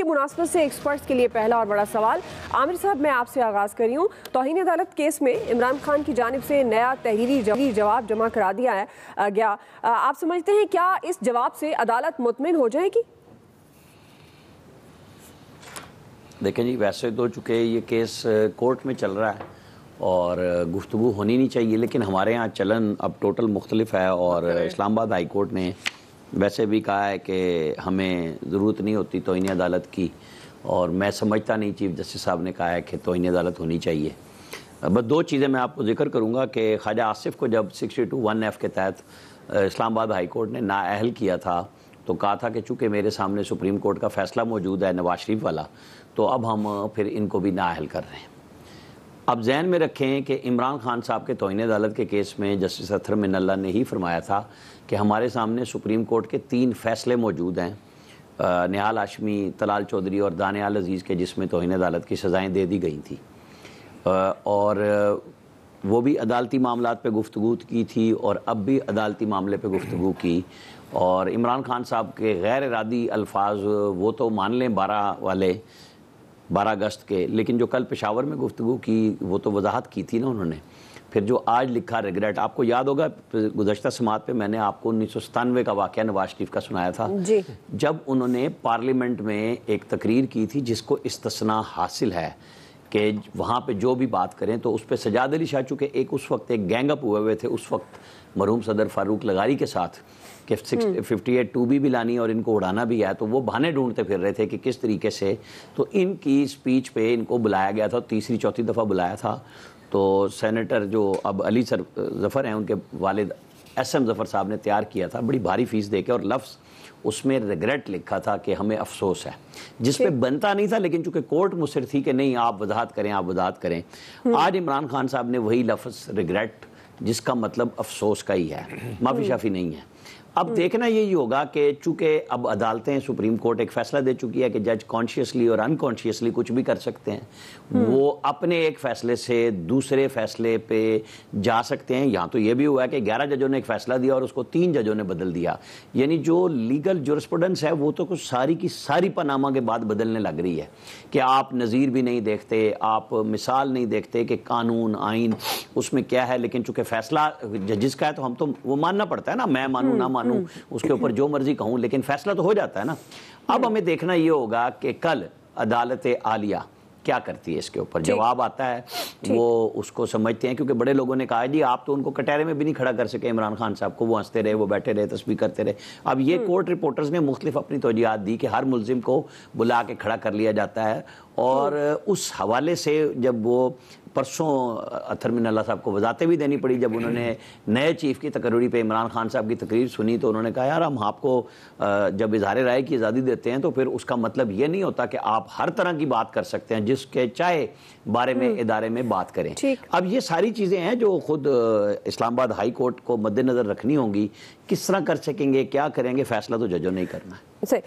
मुनासबत से एक्सपर्ट्स के लिए पहला और बड़ा सवाल। आमिर साहब, मैं आपसे आगाज़ कर रही हूँ। तौहीन अदालत केस में इमरान खान की जानिब से नया तहरीरी जवाब जमा करा दिया गया। आप समझते हैं क्या इस जवाब से अदालत मुतमिन हो जाएगी? देखें जी, वैसे तो चूँकि ये केस कोर्ट में चल रहा है और गुफ्तगू होनी नहीं चाहिए, लेकिन हमारे यहाँ चलन अब टोटल मुख्तलिफ है और इस्लामाबाद हाई कोर्ट ने वैसे भी कहा है कि हमें ज़रूरत नहीं होती तौहीन अदालत की, और मैं समझता नहीं, चीफ जस्टिस साहब ने कहा है कि तौहीन अदालत होनी चाहिए। बस दो चीज़ें मैं आपको जिक्र करूँगा कि ख्वाजा आसिफ को जब 62(1)F के तहत इस्लामाबाद हाई कोर्ट ने नाअहल किया था तो कहा था कि चूँकि मेरे सामने सुप्रीम कोर्ट का फ़ैसला मौजूद है नवाज शरीफ वाला, तो अब हम फिर इनको भी नाअहल कर रहे हैं। अब जहन में रखें कि इमरान खान साहब के तौहीन अदालत के केस में जस्टिस अतहर मिनल्ला ने ही फरमाया था कि हमारे सामने सुप्रीम कोर्ट के 3 फ़ैसले मौजूद हैं, निहाल हाशमी, तलाल चौधरी और दानियाल अजीज़ के, जिसमें तौहीन अदालत की सज़ाएँ दे दी गई थी और वो भी अदालती मामलात पे गुफ्तगू की थी और अब भी अदालती मामले पे गुफ्तगू की। और इमरान खान साहब के गैर इरादी अल्फाज वो तो मान लें 12 अगस्त के, लेकिन जो कल पेशावर में गुफ्तगू की वो तो वजाहत की थी ना उन्होंने। फिर जो आज लिखा रिग्रेट, आपको याद होगा गुज़श्ता समात पे मैंने आपको 1997 का वाक़या नवाज शरीफ का सुनाया था जी। जब उन्होंने पार्लियामेंट में एक तकरीर की थी जिसको इस्तिस्ना हासिल है कि वहाँ पे जो भी बात करें तो उस पर सजाद अली शाह, चूँकि एक उस वक्त एक गैंग अप हुए थे उस वक्त मरहूम सदर फारूक लगारी के साथ कि 58(2) भी लानी और इनको उड़ाना भी है, तो वो बहाने ढूंढते फिर रहे थे कि किस तरीके से। तो इनकी स्पीच पे इनको बुलाया गया था, तीसरी चौथी दफ़ा बुलाया था। तो सेनेटर जो अब अली सर ज़फ़र हैं, उनके वालिद SM ज़फ़र साहब ने तैयार किया था बड़ी भारी फ़ीस दे के, और लफ्ज़ उसमें रिग्रेट लिखा था कि हमें अफसोस है, जिस पे बनता नहीं था, लेकिन चूंकि कोर्ट मुसर थी कि नहीं आप वजाहत करें, आप वजाहत करें। आज इमरान खान साहब ने वही लफ्ज़ रिग्रेट, जिसका मतलब अफसोस का ही है, माफ़ी शाफ़ी नहीं है। अब देखना यही होगा कि चूँकि अब अदालतें, सुप्रीम कोर्ट एक फ़ैसला दे चुकी है कि जज कॉन्शियसली और अनकॉन्शियसली कुछ भी कर सकते हैं, वो अपने एक फ़ैसले से दूसरे फ़ैसले पे जा सकते हैं। यहाँ तो ये भी हुआ है कि 11 जजों ने एक फ़ैसला दिया और उसको 3 जजों ने बदल दिया। यानी जो लीगल जुरिस्प्रूडेंस है वो तो कुछ सारी की सारी पनामा के बाद बदलने लग रही है कि आप नज़ीर भी नहीं देखते, आप मिसाल नहीं देखते कि कानून आइन उसमें क्या है, लेकिन चूँकि फ़ैसला जजिस का है तो हम तो वो मानना पड़ता है ना, मैं मानूँ ना मानूँ, उसके ऊपर जो मर्जी कहूँ, लेकिन फैसला तो हो जाता है ना। अब हमें देखना ये होगा कि कल अदालत आलिया क्या करती है इसके ऊपर। जवाब आता है वो उसको समझते हैं, क्योंकि बड़े लोगों ने कहा जी आप तो उनको कटहरे में भी नहीं खड़ा कर सके इमरान खान साहब को, वो हंसते रहे, वो बैठे रहे, तस्बीह करते रहे। अब ये कोर्ट रिपोर्टर्स ने मुख्तलिफ अपनी तौजीहात दी कि हर मुल्जिम को बुला के खड़ा कर लिया जाता है, और उस हवाले से जब वो परसों अतहर मिनल्ला साहब को वजाहतें भी देनी पड़ी, जब उन्होंने नए चीफ की तकरीरी पे इमरान खान साहब की तकरीर सुनी तो उन्होंने कहा यार हम आपको जब इज़हार राय की आज़ादी देते हैं तो फिर उसका मतलब ये नहीं होता कि आप हर तरह की बात कर सकते हैं जिसके चाहे बारे में इदारे में बात करें। अब ये सारी चीज़ें हैं जो खुद इस्लामाबाद हाई कोर्ट को मद्देनज़र रखनी होंगी, किस तरह कर सकेंगे, क्या करेंगे, फैसला तो जजों ने ही करना है।